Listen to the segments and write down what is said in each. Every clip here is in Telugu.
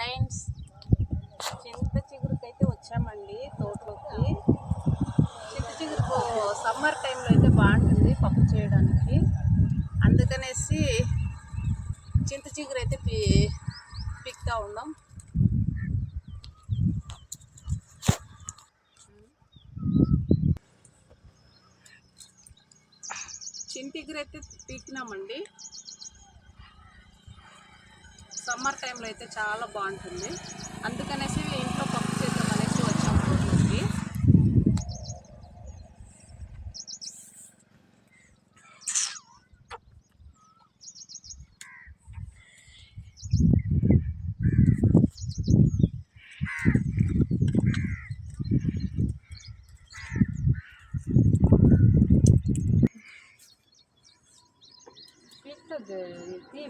ఫ్రెండ్స్, చింత చిగురుకైతే వచ్చామండి తోటలోకి. చింత చిగురు సమ్మర్ టైంలో అయితే బాగుంటుంది పప్పు చేయడానికి. అందుకనేసి చింత చిగురు అయితే పిక్తా ఉన్నాం. చింత చిగురు అయితే పీకినామండి. సమ్మర్ టైంలో అయితే చాలా బాగుంటుంది. అందుకనేసి ఇంట్లో పప్పు చేద్దాం అనేసి వచ్చాము తోటలోకి.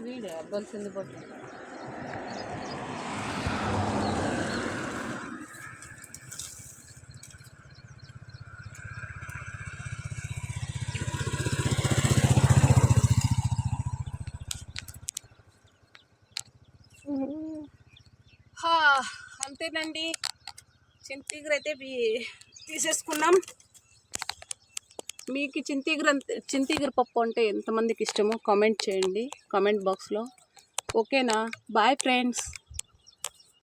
వీడే అవ్వాల్సింది పోతుంది. అంతేనండి, చింతచిగురు అయితే తీసేసుకున్నాం. మీకు చింతచిగురు పప్పు అంటే ఎంతమందికి ఇష్టమో కామెంట్ చేయండి కామెంట్ బాక్స్లో. ఓకేనా? Bye friends.